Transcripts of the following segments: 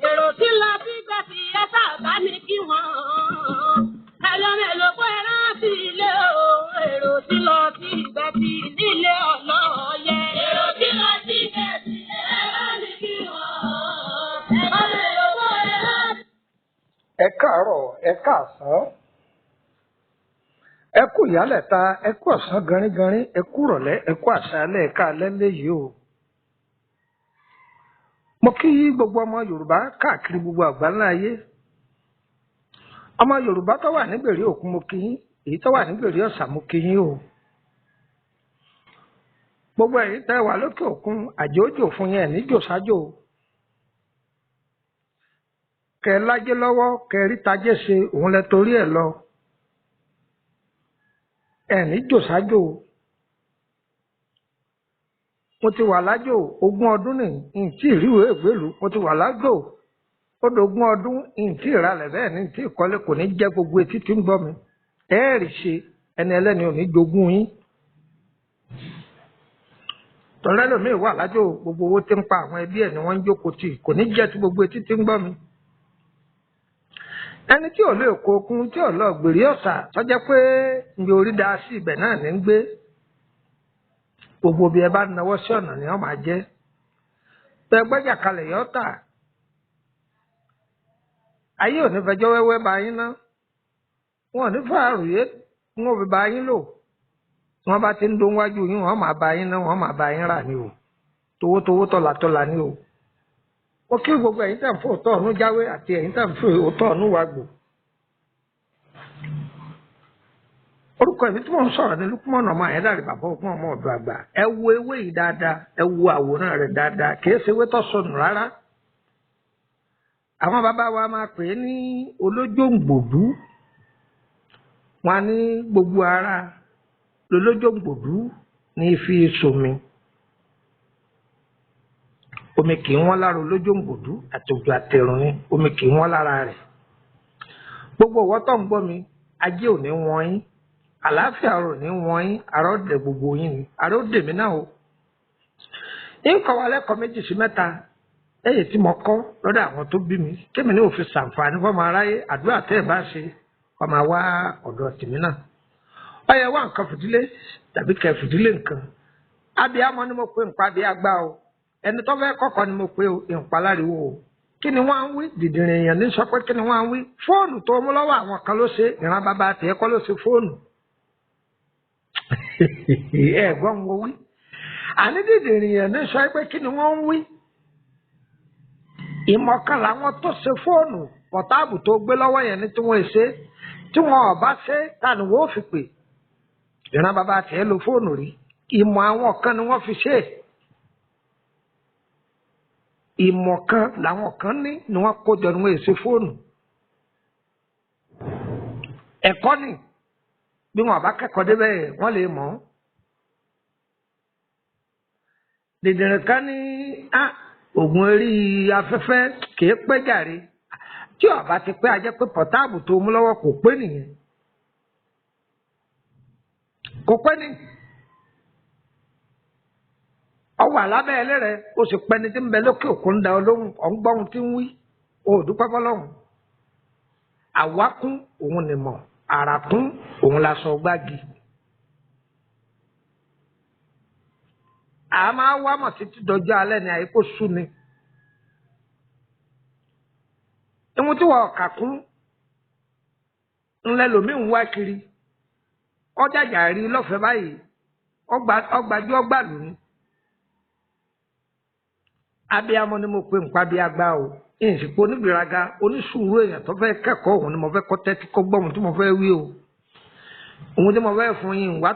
èrò tí lọ sí gbèsè ẹ sábà ní kí wọ́n ẹlọ́mẹ̀lò pé rántí ilé o èrò tí lọ sí gbèsè nílé ọlọ́yẹ. èrò tí lọ sí gbèsè ẹ bá ní kí wọ́n ẹlọ́mẹ̀lò pé rántí. ẹ káàárọ̀ ẹ káàsán ẹ kú ìyálẹ̀ta ẹ kú ọ̀sán ganringanrin ẹ kú ìrọ̀lẹ́ ẹ kú àṣálẹ́ ẹ káalẹ́ léyìí o. mo kí gbogbo ọmọ Yorùbá káàkiri gbogbo àgbáńlá ayé ọmọ Yorùbá tó wà nígbèrè òkun mo kí yín èyí tó wà nígbèrè ọ̀sà mo kí yín o. gbogbo ẹ̀yin tẹ́ wà lókè òkun àjòjò fún yẹn níjò sájò kẹ lájẹ lọ́wọ́ kẹ rí tajẹ ṣe òun lẹ torí ẹ lọ ẹ níjò sájò. mo ti wà lájò 20 ọdún ní ntí ìríwé ìgbèlú mo ti wà lájò ó d20 ọdún ntí ìralẹ̀ bẹ́ẹ̀ ní ntí ìkọ́lé kò ní jẹ́ gbogbo etí tí ń gbọ́ mi ẹ̀ẹ́rì ṣe ẹni ẹlẹ́ni ò ní jogún yín. tọ́lẹ́ lómi wà lájò gbogbo owó tí ń pa àwọn ẹbí ẹ̀ ni wọ́n ń jókòó tì kò ní jẹ́ tí gbogbo etí tí ń gbọ́ mi. ẹni tí ò lè kó okun tí ò lọ gbèrè ọ̀sà tọ́jẹ́ pé ibi orí da sí ibẹ̀ náà ní ń gbé gbogbo bí ẹ bá náwó sí ọ̀nà ni wọ́n máa jẹ́ pé gbọ́jà kalẹ̀ yọ tà ayé ò ní fẹjọ́ wẹ́wẹ́ bá yín ná wọn ò ní fàárùyé wọn ò fi bá yín lò wọn bá ti ń dún wájú yín wọn máa bá yín ná wọn máa bá yín rà ní o towótowó tọ́làtọ́là ní o. ó kí gbogbo ẹ̀yin tẹ̀ ń fò òótọ́ ọ̀nù jáwé àti ẹ̀yin tẹ̀ ń fò òótọ́ ọ̀nù wàgbò. orúkọ ìbí tí mò ń sọ̀rọ̀ ní Lukman ọmọ Ayédáre bàbá ògún ọmọ ọ̀dọ̀ àgbà ẹ wo ewé yìí dáadáa ẹ wo àwòrán rẹ̀ dáadáa kìí ṣe ewé tó sọnù rárá. àwọn bàbá wa máa pè é ní Olojongbodu wọn ní gbogbo ara lOlojongbodu ní fi somi omi kì í wọ́n lára Olojongbodu àtòjò àtẹ̀rùn ni omi kì í wọ́n lára rẹ̀. gbogbo ọwọ́ tó ń gbọ́ mi ajé ò ní wọ́n yín àlàáfíà ọ̀rọ̀ ní wọ́n yín àròdè gbogbo yín ni àròdè mi náà o. nǹkan wa lẹ́kọ̀ọ́ 2 sí 3 ẹ̀yẹ tí mo kọ́ lọ́dọ̀ àwọn tó bí mi kémi ní òfin ṣàǹfààní fọmọ aráyé àdúrà tẹ́ ẹ̀ bá ṣe ọmọ wa ọ̀dọ̀ tèmi náà. ọyẹ wá nǹkan fìdílé tàbí kẹ fìdílé nǹkan abiyamọ ni mo pe nǹkan abiyagba o ẹni tó fẹ́ kọ́kọ́ ni mo pe nǹkan láriwo o. kí ni wọ́n ń wí dìdìrín èèyàn ní sọ pé kí ni wọ́n ń wí fóònù tó mú lọ́wọ́ àwọn kan ló ṣe ìran bàbá tiẹ̀ kọ́ ló ṣe fóònù. ẹ̀gbọ́n wo wí àní dìdìrín èèyàn ní sọ pé kí ni wọ́n ń wí ìmọ̀kan làwọn tó ṣe fóònù pọ̀táàbù tó gbé lọ́wọ́ yẹn ní tí wọ́n ṣe tí wọ́n ọ̀bá ṣe tani wọ́n fi pè ìran bàbá tiẹ̀ lo fóònù rí ìmọ̀ àwọn kan ni wọ́n fi ṣe ìmọ̀ kan làwọn kan ní ni wọ́n kó jọ ni wọ́n ṣe fóònù ẹ̀kọ́ ni bí wọn bá kẹ́kọ̀ọ́ débẹ̀ wọ́n lè mọ̀ dìdìrín kan ní oògùn orí afẹ́fẹ́ kìí pẹ́ jàre tí ọba ti pẹ́ ajẹ́ pé pọ̀táàbù tó mú lọ́wọ́ kò pé nìyẹn kò pé ní ọwọ́ àlábẹ́ ẹlẹ́rẹ̀ o sì pẹ́ni tí ń bẹ lókè òkun da olóhùn ọ̀ngbọ́n tí ń wí òdúpẹ́ fọlọ́hùn àwákún òun ni mọ̀ àràkún òun la sọ gbági a máa wá mọ̀ títí dọjọ́ alẹ́ ní àyíkó sú ni ìwọ̀n tí wọ́n kà kún ńlẹ́ lòmí ń wá kiri ọjàjà rí lọ́fẹ̀ẹ́ báyìí ọgbàjú ọgbàlù ni abiyamọ ni mo pe nǹkan abiyagba o ìsìnkú onígbèraga onísùúrù èèyàn tó fẹ́ kẹ́kọ̀ọ́ òun ni mo fẹ́ kọ́ tẹ́tí kọ́ gbọ́ ohun tí mo fẹ́ wí o ohun tí mo fẹ́ fún yín wá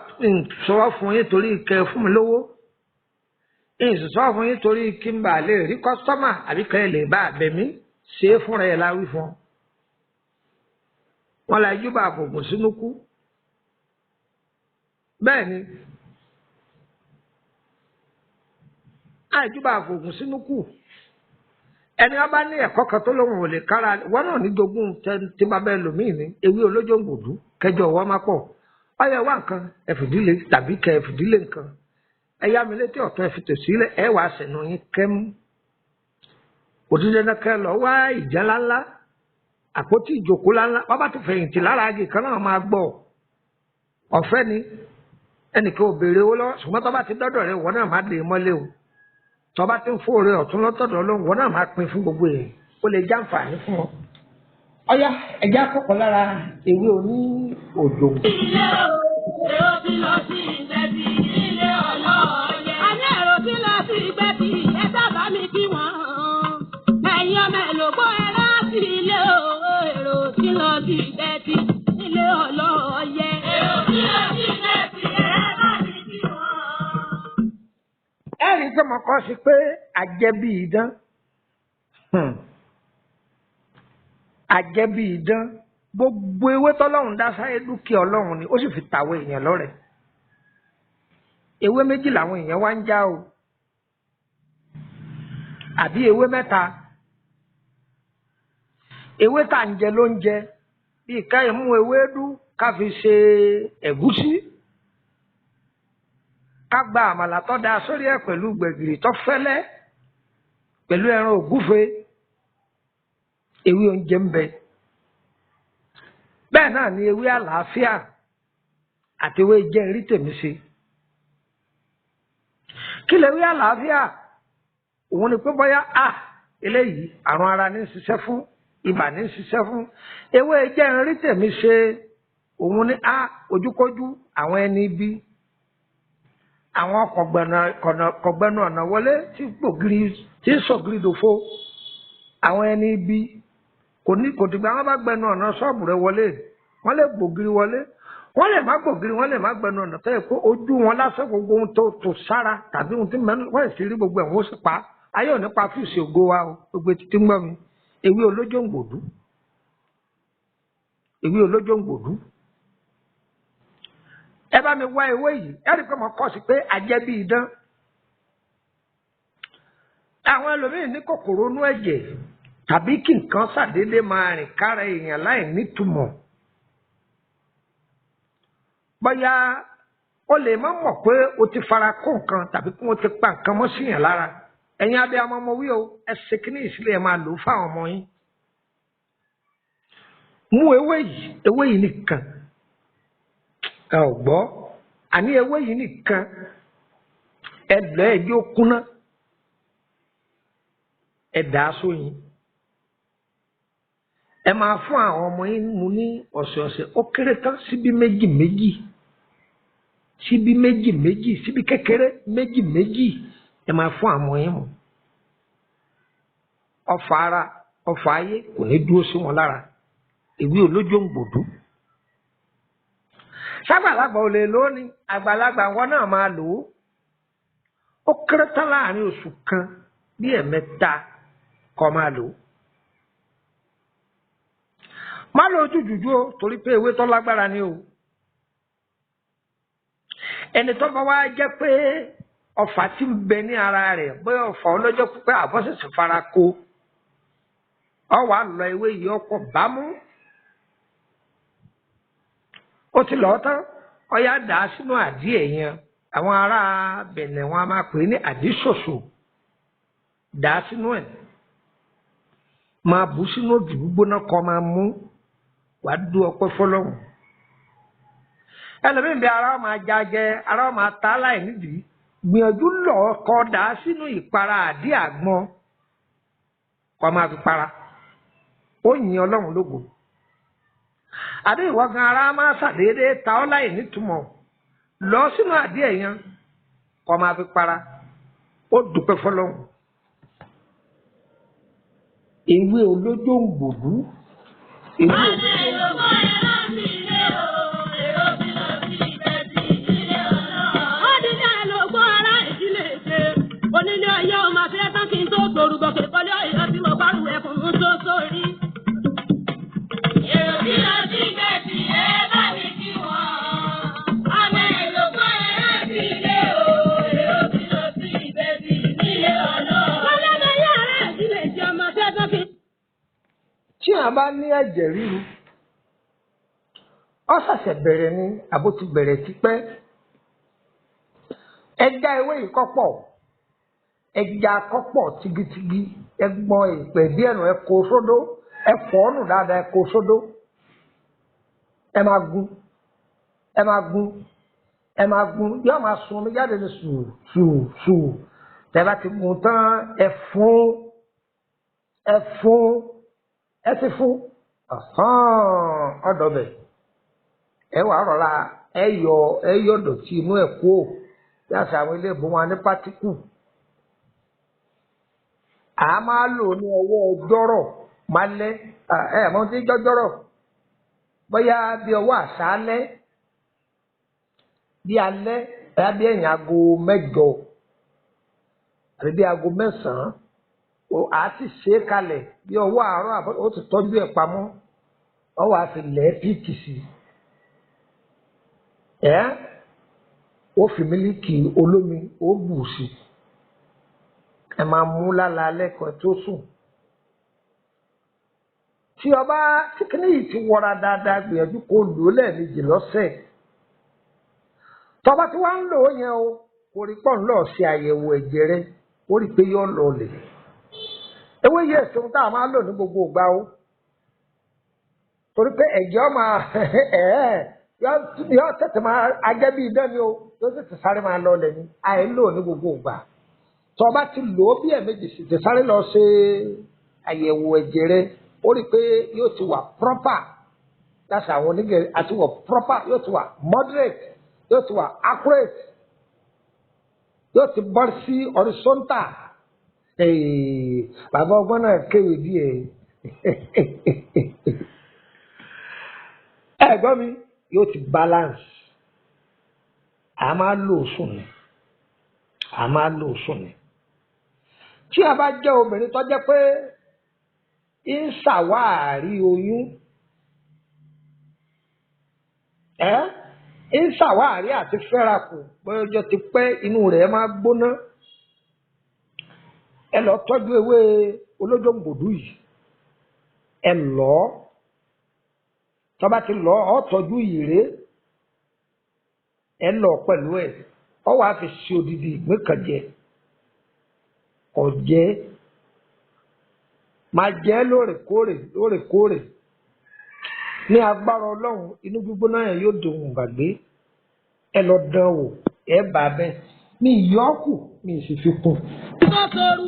sọ fún yín torí kẹ́ fún mi lówó ìsìsọ́ fún yín torí kí n bà lè rí kọ́sítọ́mà àbí kẹ́ ẹ lè bá àbẹ̀mí ṣe é fúnra ẹ̀ láwí fún ọ. wọ́n la júbà àbògùn sínú kú bẹ́ẹ̀ ni àìjúbà àbògùn sínú kú ẹni wọn bá ní ẹ̀kọ́ kan tó lóun ò lè kára wọn náà ní jogún tí bàbá ẹlòmíì ní ewé Olojongbodu kẹjọ ọwọ́ má pọ̀ ọyẹ wá nǹkan ẹ̀fìdílé tàbí kẹ ẹ̀fìdílé nǹkan ẹ yá mi létí ọ̀tún ẹ fi tòsílẹ̀ ẹ wàá sẹ̀nu yín kẹ́mú òtítọ́ náà kẹ́ lọ wá ìjà ńláńlá àpótí ìjòkó ńláńlá bàbá ti fẹ̀yìntì lára agi kan náà máa gbọ́ ọ̀fẹ́ ni ẹnìkan ò béèrè owó lọ́wọ́ ṣùgbọ́n tó bá ti dọ́dọ̀ rẹ wọ́n náà má dé mọ́lé o tó bá ti ń fòrè ọ̀tún lọ́tọ̀dọ̀ lóhùn wọ́n náà má pín fún gbogbo èèyàn ó lè jàǹfààní fún ọ. ọ̀yá ẹ̀jẹ̀ àkọ́kọ́ lára ewé oní òjò. ilé o èrò ti lọ sí ìgbẹ́bí ilé ọlọ́ọ̀yẹ. àní èrò ti lọ sí ìgbẹ́bí ẹ sábà mi kí wọ́n. ẹ̀yin ọmọ ẹ̀lòpọ̀ ẹ láti ilé o èrò ti lọ sí ìgbẹ́bí ilé ọlọ́ọ̀yẹ. èrò ti lọ sí ìgbẹ́bí ẹ bá mi kí wọ́n. ẹ rí i pé mo kọ́ sí pé àjẹbí idán àjẹbí idán gbogbo ewé tọ́lọ́run dá sáyé dúkìá ọlọ́run ni ó sì fi tàwọn èèyàn lọ́rẹ ewé méjì làwọn èèyàn wá ń já o àbí ewé mẹ́ta ewé tá à ń jẹ ló ń jẹ bíi ká ìmú ewédú ká fi ṣe ẹ̀gúsí ká gba àmàlà tó dáa sórí ẹ̀ pẹ̀lú gbẹ̀gìrì tó fẹ́lẹ́ pẹ̀lú ẹran ògúfe ewé oúnjẹ ń bẹ bẹ́ẹ̀ náà ni ewé àlàáfíà àti ewé jẹ́nrí tèmi ṣe kí lè ewé àlàáfíà òun ni pé bóyá eléyìí àrùn ara ní ṣiṣẹ́ fún ibà ní ṣiṣẹ́ fún ewé jẹ́nrí tèmi ṣe òun ni ojúkójú àwọn ẹni ibi àwọn kọ̀gbẹ́nu ọ̀nà wọlé tí gbògiri tí ń sọ̀gìrì dòfo àwọn ẹni ibi kò dìgbà wọn bá gbẹnu ọ̀nà ṣọ́ọ̀bù rẹ wọlé wọ́n lè gbògiri wọlé wọ́n lè má gbògiri wọ́n lè má gbẹnu ọ̀nà tó yẹ kó ojú wọn lásán gbogbo ohun tó tò sára tàbí ohun tí wọ́n sì rí gbogbo ẹ̀ wọ́n sì pa ayé ò ní pa fíìsì ògo wa o gbogbo títí ń gbọ́ mi ewé olójóǹgbòdú ewé olójóǹgbòdú ẹ bá mi wá ewé yìí ẹ rí i pé mo kọ́ sí pé àjẹbí idán àwọn ẹlòmíín ní kòkòrò inú ẹ̀jẹ̀ tàbí kí nǹkan ṣàdédé máa rìn kára èèyàn láì nítumọ̀ bóyá o lè má mọ̀ pé o ti fara kó nǹkan tàbí kí wọ́n ti pa nǹkan mọ́ síyàn lára ẹ̀yin abiyamọ ọmọ wí o ẹ ṣe kíní ìsílẹ̀ ẹ máa lò ó fáwọn ọmọ yín mú ewé yìí nìkan ẹ ò gbọ́ àní ewé yìí nìkan ẹ lọ ẹ yóò kúnná ẹ dà á sóyin ẹ máa fún àwọn ọmọ yín mu ní ọ̀sẹ̀ọ̀sẹ̀ ó kéré tán síbí méjì méjì síbí kékeré méjì ẹ máa fún àwọn ọmọ yín mu ọfà ara ọfà ayé kò ní dúró sí wọn lára ewé olójóǹgbòdú sábàlagbà ò lè lónìí àgbàlagbà wọn náà máa lò ó kéré tán láàrin oṣù kan bí ẹ̀mẹ́ta kó máa lò ó má lò ojú jùjú o torí pé ewé tó lágbára ni o ẹni tó bá wá jẹ́ pé ọfà tí ń bẹ ní ara rẹ̀ bóyá ọfà ọlọ́jọ́ pípẹ́ àbọ̀sẹ̀sẹ̀ fara kó ọ wàá lọ ewé yìí ọkọ̀ bámú ó ti lọ tán ọyá dà á sínú àdíẹ̀ yẹn àwọn ará Bẹ̀nẹ̀ wọn a máa pè é ní àdíṣòṣò dà á sínú ẹ̀ máa bù sínú òjò gbígbóná kó máa mú wàá dú ọpẹ́ fọ́lọ́run ẹlòmíín bí ara máa jajẹ ara máa ta láì nídìí gbìyànjú lọ kọ dà á sínú ìpara àdí àgbọn kó máa fi para ó yin Ọlọ́run lógo àbí ìwọ gan ara máa ṣàdédé ta ọ́ láì nítumọ̀ lọ sínú àdí ẹ̀yàn kó máa fi para ó dúpẹ́ fọ́lọ́run ewé olójóǹgbòdú ewé olójóǹgbòdú. onílé ọyọ́ ọmọ afẹ́ tán kí n tó gbòrúgbọ̀ kẹ́kọ̀ọ́ lé ọyọ́ tí mo bá rù ẹkùn ń tó sórí. èrò tí lọ sí gbẹ̀sì ẹ bá mi kí wọ́n. ọmọ èrò kọ́ ẹ láti ilé o èrò tí lọ sí gbẹ̀sì nílé ọ̀nà. ọlọ́mọ yàrá ìdílé tí ọmọ afẹ́ tán kí. tí a bá ní ẹ̀jẹ̀ ríru ó ṣẹ̀ṣẹ̀ bẹ̀rẹ̀ ni àbó ti bẹ̀rẹ̀ tipẹ́ ẹja ewé yìí kọ́pọ̀ ẹja kọ́pọ̀ tigitigi ẹgbọ́n ìpè díẹ̀ nù ẹ kó sódó ẹ fọ́ nù dáadáa ẹ kó sódó ẹ máa gún yóò máa sun omi jáde ní sùúrù tẹ́lá ti gún tán ẹ sì fún ọ̀dọ̀ bẹ̀ ẹ wàá rọra ẹ yọ dọ̀tí inú ẹ̀ kú ò yàtọ̀ àwọn ilé ìbò wọn ní pátíkù a máa lò ní ọwọ́ ọjọ́rọ̀ máa lẹ́ mọ́ tí jọjọ́rọ̀ bóyá bí ọwọ́ àṣálẹ́ bí alẹ́ bóyá bí ẹ̀yìn aago 8 àbí bí aago 9 a ti ṣe é kalẹ̀ bí ọwọ́ àárọ̀ ó ti tọ́jú ẹ̀ pamọ́ ọwọ́ àti lẹ́ẹ̀ píìkì sí ó fi mílíkì olómi ó bù sí ẹ máa mú lálaalẹ́ kan tó sùn tí ọba kíkíní yìí ti wọra dáadáa gbìyànjú kó lò ó lẹ́ẹ̀mejì lọ́sẹ̀ tọba tí wọ́n ń lò ó yẹn o kò rí pọ̀ ńlọ ṣe àyẹ̀wò ẹ̀jẹ̀ rẹ ó rí pé yóò lọlẹ̀ ewé yìí ẹ̀sìn tá a máa lò ní gbogbo ìgbà o torí pé ẹ̀jẹ̀ ọmọ yóò tètè máa ajẹ́ bí idán ni o yóò tètè sáré máa lọlẹ̀ ni àìlò ní gbogbo ìgbà tọba ti lò ó bí ẹ̀mejì sì ti sáré lọ ṣe àyẹ̀wò ẹ̀jẹ̀ rẹ ó rí pé yóò ti wà proper láti àwọn onígẹ̀rẹ́ àti wà proper yóò ti wà moderate yóò ti wà accurate yóò ti bọ́ sí horizontal bàbá ọgbọ́n náà kéwì díẹ̀ ẹ̀gbọ́n mi yóò ti balance a máa lò sùn ni tí a bá jẹ́ obìnrin tó jẹ́ pé ń ṣàwárí oyún ń ṣàwárí àti fẹ́rakù bóyá ọjọ́ ti pẹ́ inú rẹ̀ máa gbóná ẹ lọ tọ́jú ewé olójòǹgbòdú yìí ẹ lọ tó bá ti lọ ọ tọ́jú ìrè ẹ lọ pẹ̀lú ẹ ọ wàá fi ṣe odidi ìgbín kan jẹ ọ̀jẹ́ máa jẹ́ lóòrèkóòrè ní agbára ọlọ́run inú gbígbóná yẹn yóò dòun gbàgbé ẹ lọ dán wò ẹ bà bẹ́ẹ̀ ní ìyọ́kù ní ìsìsì kún. tó toru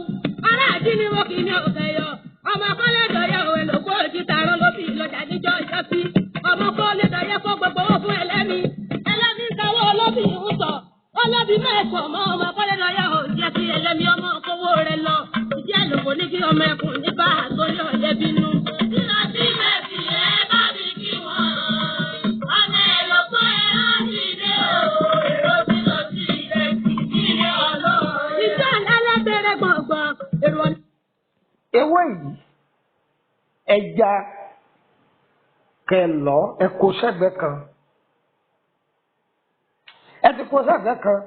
ará àdínní wọn kì í ní ọ̀sẹ̀ yọ ọmọ kọ́lẹ́dọ̀ yẹ òwe lóko òjì tààrọ́ ló fi ìlọjà níjọ́ ìjọ́sí ọmọ kọ́lẹ́dọ̀ yẹ kó gbogbo owó fún ẹlẹ́mi ń sanwó olóbì ń sọ olóbì mẹ́ẹ̀kọ́ mọ́ ọmọ kọ́lẹ́dọ̀ yẹ òjì ẹ̀sí ẹlẹ́mi ọmọ kówó rẹ lọ ìdí àlùkò ní kí ọmọ ẹkùn nípa àtòyọ̀ ẹ̀lẹ́bínú. ewé yìí ẹja kẹlọ ẹ kó sẹ́gbẹ̀ kan ẹ ti kó sẹ́gbẹ̀ kan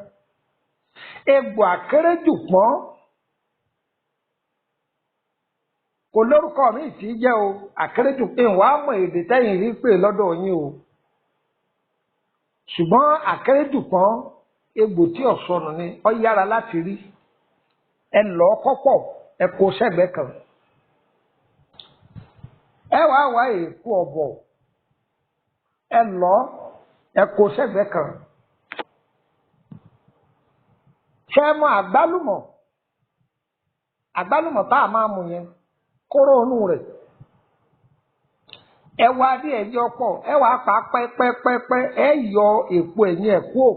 egbò àkéréjù pọ́n kò lórúkọ mi tí í jẹ́ o àkéréjù pé wàá mọ èdè tẹ́yìn rí pé lọ́dọ̀ yín o ṣùgbọ́n àkéréjù pọ́n egbò tí ọ̀sọ́nù ni ó yára láti rí ẹ lọ kọ́pọ̀ ẹ kó sẹ́gbẹ̀ kan ẹ wàá wá èèkù ọ̀bọ̀ ẹ lọ ẹ kó sẹ́gbẹ̀ kan ṣe mọ àgbálùmọ̀ tá a máa mú yẹn kóró inú rẹ̀ ẹ wá díẹ̀ ẹjọ́ pọ̀ ẹ wàá pa pẹ́pẹ́pẹ́pẹ́ ẹ yọ èèpo ẹ̀yìn ẹ̀ kúò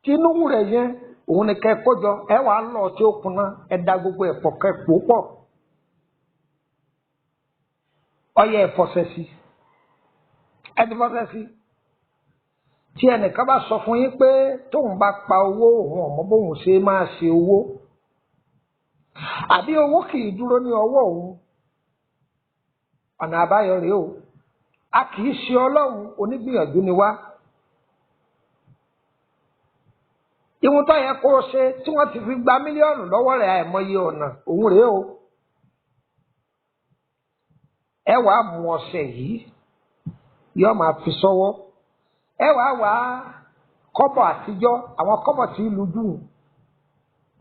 tínú rẹ̀ yẹn òun ni kẹ́ kójọ ẹ wàá lọ tí ó kunná ẹ da gbogbo ẹ̀ pọ̀ kẹ́ pò pọ̀ ọyẹ ẹ̀fọ́sẹ̀ sí ẹ ti fọ́sẹ̀ sí tí ẹnìkan bá sọ fún yín pé tóun bá pa owó òun ọmọ bóun ṣe máa ṣe owó àbí owó kì í dúró ní ọwọ́ òun ọ̀nà àbáyọ rèé o a kì í ṣe ọlọ́run onígbìyànjú ni wá ìwọ̀n tó yẹ kó o ṣe tí wọ́n ti fi gba mílíọ̀nù lọ́wọ́ rẹ̀ àìmọye ọ̀nà òun rèé o ẹ wàá mú ọṣẹ yìí yóò máa fi sọ́wọ́ ẹ wàá wá kọ́bọ̀ àtijọ́ àwọn kọ́bọ̀ tí ń lujú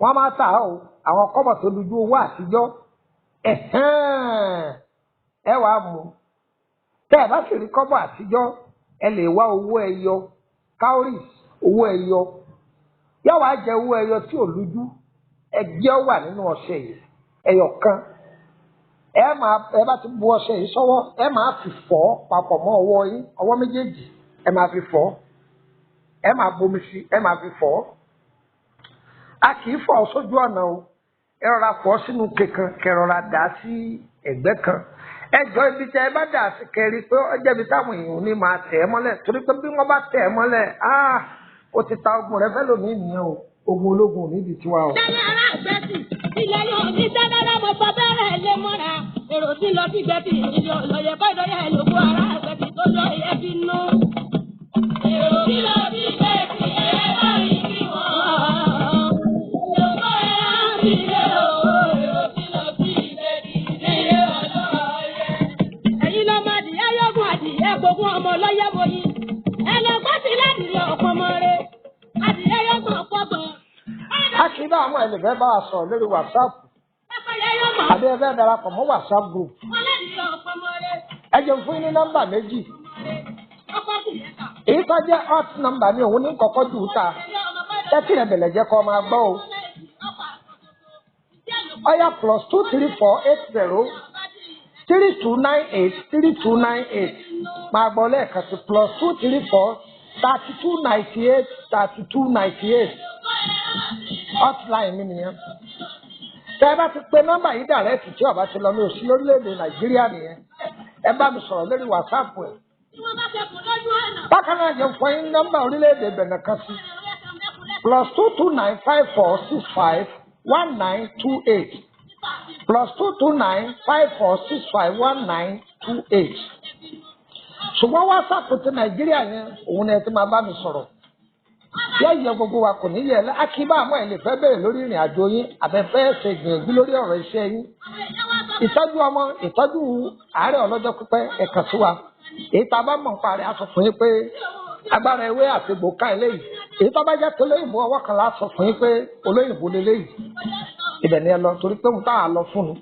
wọ́n máa tà ó àwọn kọ́bọ̀ tó lujú owó àtijọ́ ẹ wàá mú tẹ́ ẹ bá sì rí kọ́bọ̀ àtijọ́ ẹ lè wá owó ẹyọ cowries owó ẹyọ yóò wá jẹ owó ẹyọ tí ò lójú ẹgbẹ́ wà nínú ọṣẹ yìí ẹyọ kan ẹ bá ti bu ọṣẹ yìí sọ́wọ́ ẹ máa fi fọ̀ papọ̀ mọ́ ọwọ́ yín ọwọ́ méjèèjì ẹ máa fi fọ̀ ẹ máa bomi sí ẹ máa fi fọ̀ a kì í fọ̀ sójú ọ̀nà o ẹ rọra fọ̀ sínú kékan kẹrọra dà sí ẹ̀gbẹ́ kan ẹjọ́ ibi tẹ ẹ bá dà sí kẹrí pé ọjọ́ ibi táwọn èèyàn ní máa tẹ̀ ẹ́ mọ́lẹ̀ torí pé bí wọ́n bá tẹ̀ ẹ́ mọ́lẹ̀ ó ti ta ogun rẹ fẹ́ lómi nìyẹn o ogun ológun ò nídìí tiwa o. sẹ́ni ará àgbẹ̀tì ilẹ̀ yóò ní sẹ́dára mo sọ bẹ́rẹ̀ lé mọ́ra èrò tí lọ sí gbẹ̀tì ìdí ọ̀lọ́yẹ̀ kọ́ ìdọ́yẹ̀ lóko ará àgbẹ̀tì tó lọ ìyẹn fi nú. èrò tí lọ sí gbẹ̀tì ẹ̀ bá rí sí wọn. lóko ẹ̀ á fi lé o èrò tí lọ sí gbẹ̀tì ilé ọlọ́yẹ̀. ẹ̀yin lọ máa dìé yógún adìyẹ gbogbo ọmọ ọlọ́yẹ̀ wọ̀nyí ẹ lọ gbọ́ sí láti lọ ọ̀pọ̀ mọ́ rẹ adìyẹ yógún ọ̀pọ̀ gbọ́. a kì í bá àwọn ẹlẹ́fẹ́ bá a sọ̀rọ̀ lórí WhatsApp àbí ẹ fẹ́ darapọ̀ mọ́ WhatsApp group ẹ jẹun fún yín ní nọ́mbà méjì èyí tó jẹ́ hot number ni òun ní kọ́kọ́ jù ú ta tẹ́tí rẹ̀ bẹ̀lẹ̀ jẹ́ kọ́ máa gbọ́ o ọ̀yà +23480 3298 3298 máa gbọ́ lẹ́ẹ̀kan sí +234 3298 3298 hotline mi nìyẹn tẹ́ ẹ bá ti pe nọ́mbà yìí dàrẹ́tì tí ọba ti lọ ní òsì lórílẹ̀‐èdè Nàìjíríà nìyẹn ẹ bá mi sọ̀rọ̀ lórí WhatsApp ẹ̀ bákan náà yẹn fún yín nọ́mbà orílẹ̀‐èdè Benin kan sí +22954651928 +22954651928 ṣùgbọ́n WhatsApp ti Nàìjíríà yẹn òun ni ẹ ti máa bá mi sọ̀rọ̀ yẹ gbogbo wa kò ní yẹ lẹ akíbá àmọ́ ẹ lè fẹ́ bẹ̀rẹ̀ lórí ìrìn àjò yín àbẹ̀fẹ́ ṣe gbìyànjú lórí ọ̀rọ̀ iṣẹ́ yín ìtọ́jú ọmọ ìtọ́jú àárẹ̀ ọlọ́jọ́ pípẹ́ ẹ̀kan sí wa èyí tá a bá mọ̀ nípa rẹ̀ á sọ fún yín pé agbára ewé àti egbò ká eléyìí èyí tó bá jẹ́ pé olóyìnbó ọwọ́ kan láà sọ fún yín pé olóyìnbó leléyìí ibẹ̀ ni ẹ lọ torí pé mo tá a lọ fún un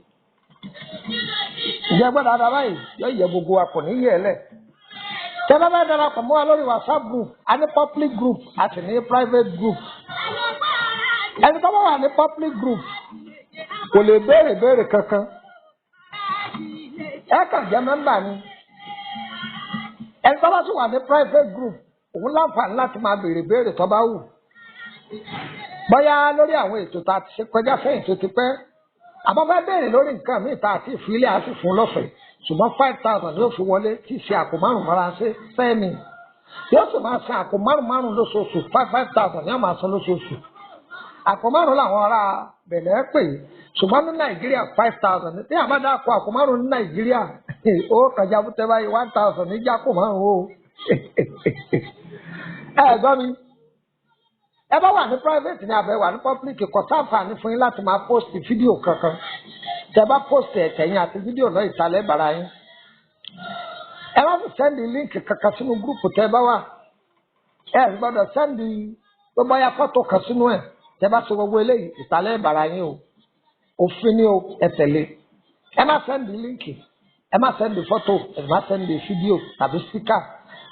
ìjẹ́ gbọ́dọ̀ adá báyìí yọ ìyẹ gbogbo wa kò ní yẹ ẹ lẹ̀ tẹ́ bá bá darapọ̀ mọ́ wa lórí WhatsApp group a ní public group àti ní private group ẹni tó bá wà ní public group kò lè béèrè kankan ẹ kàn jẹ́ mẹ́mbà ni ẹni tó bá sì wà ní private group òun láǹfààní láti máa béèrè tó bá wù bóyá lórí àwọn ètò tá a ti ṣe kọjá sẹ́yìn tó ti pẹ́ àmọ́ bá béèrè lórí nǹkan míì tá a ti fi ilé àti fún lọ́fẹ̀ẹ́ ṣùgbọ́n 5,000 yóò fi wọlé tí í ṣe àpò márùn-ún mọ́ra ṣe sẹ́ẹ̀mì yóò sì máa san àpò márùn-ún lóṣooṣù 5,000 ní àmà san lóṣooṣù àpò márùn-ún làwọn ará bẹ̀rẹ̀ pè ṣùgbọ́n ní Nàìjíríà 5,000 ní àbádá àpò márùn-ún ní Nàìjíríà ó kàjá bútẹ́ báyìí 1,000 ní jákò márùn-ún o ẹ gbọ́ mi ẹ bá wà ní private ní abẹ́ wà ní public kò sáǹfààní fún yín láti máa post fídíò kankan tẹ bá post ẹ̀tẹ̀yìn àti fídíò náà ìsàlẹ̀ bàrà yín ẹ bá fi sẹ́ndì líǹkì kankan sínú gúrùpù tẹ bá wà ẹ gbọ́dọ̀ sẹ́ndì gbogbo ayá fọ́tò kan sínú ẹ̀ tẹ bá ṣe gbogbo eléyìí ìsàlẹ̀ bàrà yín o òfin ni o ẹ tẹ̀lé ẹ má sẹ́ndì líǹkì ẹ má sẹ́ndì fọ́tò ẹ má sẹ́ndì fídíò tàbí síkà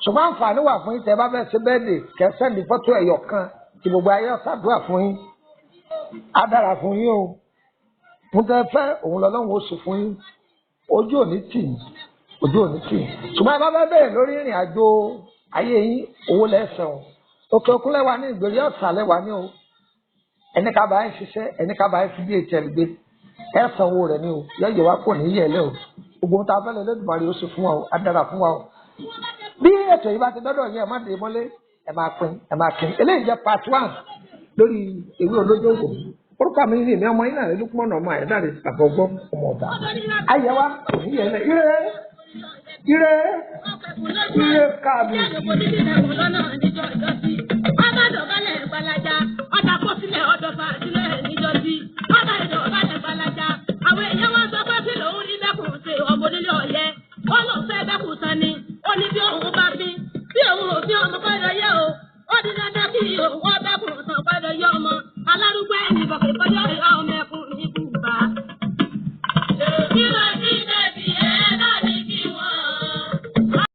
ṣùgbọ́n àǹfààní wà fún yín tẹ bá fẹ́ ṣe bẹ́ẹ̀dì kẹ sẹ́ndì fọ́tò ẹ̀yọ̀ kan tí gbogbo ayé ọ̀sàdúrà fún yín á dára fún yín o mo tẹ fẹ́ òun lọ́lọ́run ó sùn fún yín ojú òní tì yín ṣùgbọ́n ẹ bá fẹ́ bẹ̀rẹ̀ lórí ìrìn àjò ayé yín owó lẹ́sẹ̀ o òkè òkun lẹ́wà ní ìgbèrè ọ̀sà lẹ́wà ní o ẹni ká bá ń ṣiṣẹ́ ẹni ká bá ń fi bí HL gbé ẹ san owó rẹ̀ ní o yọ̀yẹ̀ wa kò ní yẹ̀lẹ̀ o gbogbo ohun tá a fẹ́ lọ lẹ́dùnmarè ó sì fún wa o á dára fún wa o bí ètò yìí bá ti dọ́dọ̀ yẹn ẹ má dé mọ́lé ẹ máa pín eléyìí jẹ́ part 1 lórí ewé Olojongbodu orúkọ mi ní ìmí ọmọ yín náà Lukman ọmọ àyẹ̀dáre àbọ̀gbọ́ ọmọ ọba ayẹwa kò ní yẹn lẹ ire káàbì. ọmọdé ọba lẹ̀ gbalaja ọ̀dà kọ́sílẹ̀ ọ̀dọ̀ fà sílẹ̀ níjọ́sí.